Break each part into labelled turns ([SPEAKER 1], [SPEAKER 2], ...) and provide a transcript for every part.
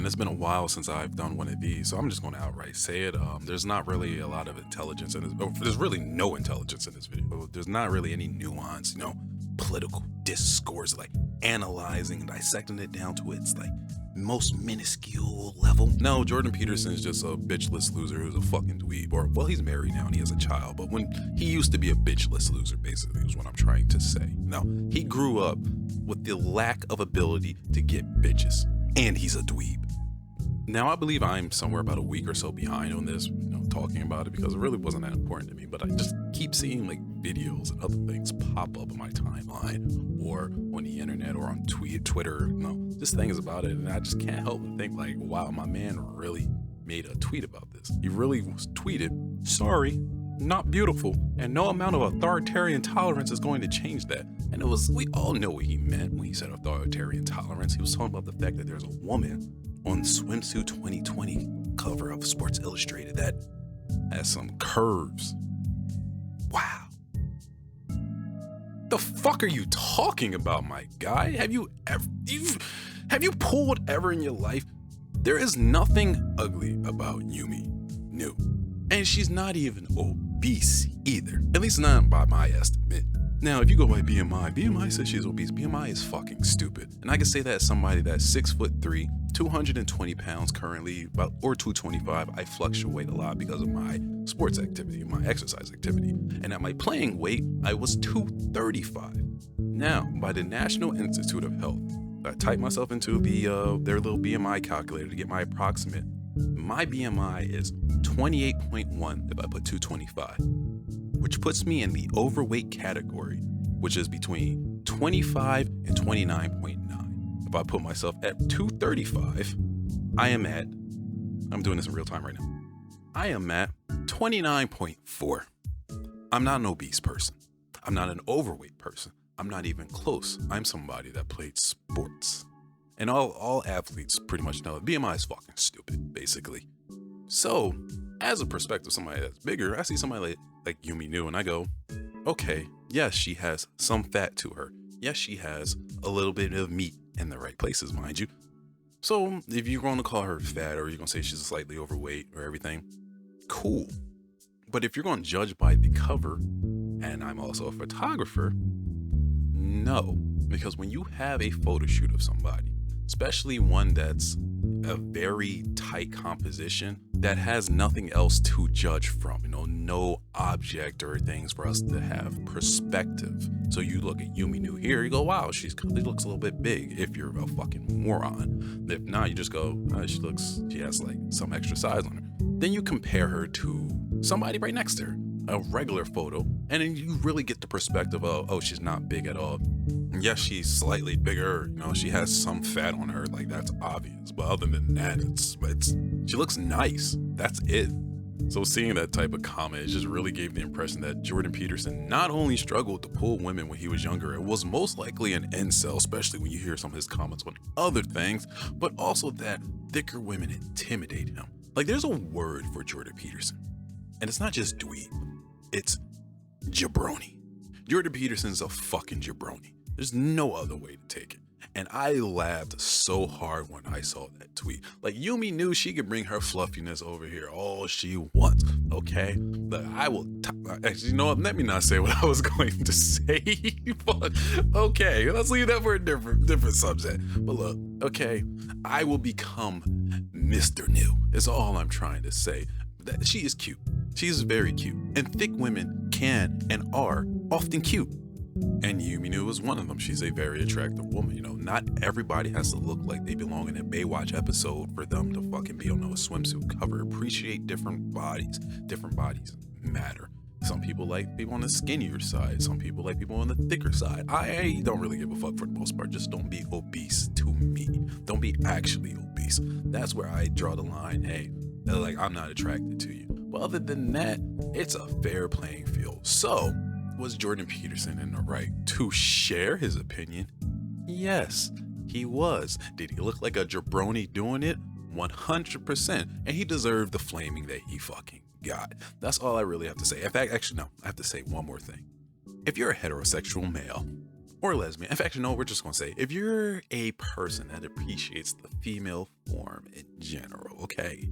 [SPEAKER 1] It's been a while since I've done one of these, so I'm just going to outright say it. There's not really a lot of intelligence in this. There's really no intelligence in this video. There's not really any nuance, political discourse, like analyzing and dissecting it down to its like most minuscule level. No, Jordan Peterson is just a bitchless loser who's a fucking dweeb. Or, well, he's married now and he has a child, but when he used to be a bitchless loser, basically, is what I'm trying to say. Now, he grew up with the lack of ability to get bitches, and he's a dweeb. Now, I believe I'm somewhere about a week or so behind on this, talking about it, because it really wasn't that important to me, but I just keep seeing like videos and other things pop up in my timeline or on the internet or on Twitter, just things about it, and I just can't help but think like, wow, my man really made a tweet about this. He really tweeted, "Sorry, not beautiful, and no amount of authoritarian tolerance is going to change that." And we all know what he meant when he said authoritarian tolerance. He was talking about the fact that there's a woman on Swimsuit 2020 cover of Sports Illustrated that has some curves. Wow. The fuck are you talking about, my guy? Have you pulled ever in your life? There is nothing ugly about Yumi Nu. And she's not even obese either. At least not by my estimate. Now, if you go by BMI says she's obese. BMI is fucking stupid. And I can say that as somebody that's 6'3", 220 pounds currently, or 225. I fluctuate a lot because of my sports activity, my exercise activity. And at my playing weight, I was 235. Now, by the National Institute of Health, I typed myself into their little BMI calculator to get my approximate. My BMI is 28.1 if I put 225, which puts me in the overweight category, which is between 25 and 29.9. If I put myself at 235, I'm doing this in real time right now, I am at 29.4. I'm not an obese person. I'm not an overweight person. I'm not even close. I'm somebody that played sports. And all athletes pretty much know that BMI is fucking stupid, basically. So, as a perspective, somebody that's bigger, I see somebody like Yumi Nu and I go, okay, yes, she has some fat to her. Yes, she has a little bit of meat in the right places, mind you. So, if you're going to call her fat or you're going to say she's slightly overweight or everything, cool. But if you're going to judge by the cover, and I'm also a photographer, no. Because when you have a photo shoot of somebody, especially one that's a very tight composition that has nothing else to judge from, no object or things for us to have perspective. So you look at Yumi Nu here, you go, wow, she looks a little bit big if you're a fucking moron. If not, you just go, she has like some extra size on her. Then you compare her to somebody right next to her, a regular photo, and then you really get the perspective of, oh, she's not big at all. Yes, she's slightly bigger, she has some fat on her, like that's obvious. But other than that, she looks nice. That's it. So seeing that type of comment, it just really gave the impression that Jordan Peterson not only struggled to pull women when he was younger, it was most likely an incel, especially when you hear some of his comments on other things, but also that thicker women intimidate him. Like there's a word for Jordan Peterson, and it's not just dweeb, it's jabroni. Jordan Peterson's a fucking jabroni. There's no other way to take it. And I laughed so hard when I saw that tweet. Like Yumi Nu she could bring her fluffiness over here all she wants, okay? But I will, actually, you know what? Let me not say what I was going to say. But okay, let's leave that for a different subject. But look, okay, I will become Mr. Nu. Is all I'm trying to say. That she is cute. She's very cute. And thick women can and are often cute. And Yumi Nu is one of them. She's a very attractive woman. Not everybody has to look like they belong in a Baywatch episode for them to fucking be on a swimsuit cover. Appreciate different bodies. Different bodies matter. Some people like people on the skinnier side. Some people like people on the thicker side. I don't really give a fuck for the most part. Just don't be obese to me. Don't be actually obese. That's where I draw the line. Hey, like I'm not attracted to you. But other than that, it's a fair playing field. So, was Jordan Peterson in the right to share his opinion? Yes, he was. Did he look like a jabroni doing it? 100%. And he deserved the flaming that he fucking got. That's all I really have to say. In fact, actually, no, I have to say one more thing. If you're a heterosexual male, or lesbian. In fact, you know, we're just going to say, if you're a person that appreciates the female form in general, okay,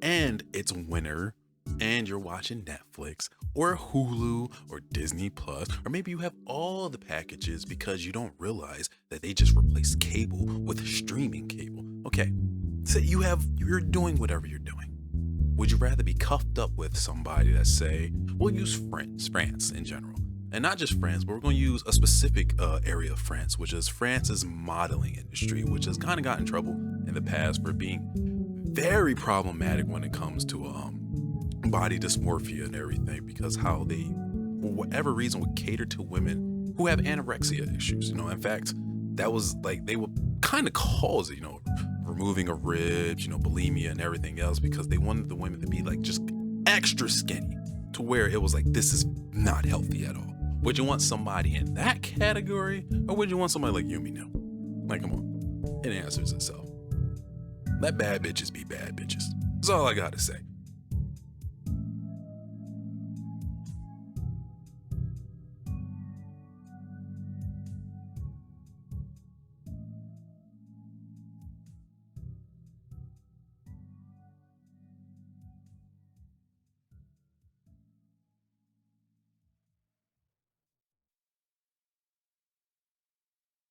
[SPEAKER 1] and it's winter, and you're watching Netflix or Hulu or Disney Plus, or maybe you have all the packages because you don't realize that they just replaced cable with streaming cable. Okay, so you're doing whatever you're doing. Would you rather be cuffed up with somebody that say, we'll use France in general, and not just France, but we're going to use a specific area of France, which is France's modeling industry, which has kind of gotten in trouble in the past for being very problematic when it comes to body dysmorphia and everything, because how they, for whatever reason, would cater to women who have anorexia issues. You know, in fact, that was like, they would kind of cause it, you know, removing of ribs, you know, bulimia and everything else, because they wanted the women to be like just extra skinny, to where it was like, this is not healthy at all. Would you want somebody in that category, or would you want somebody like Yumi Nu? Like, come on, it answers itself. Let bad bitches be bad bitches. That's all I gotta say.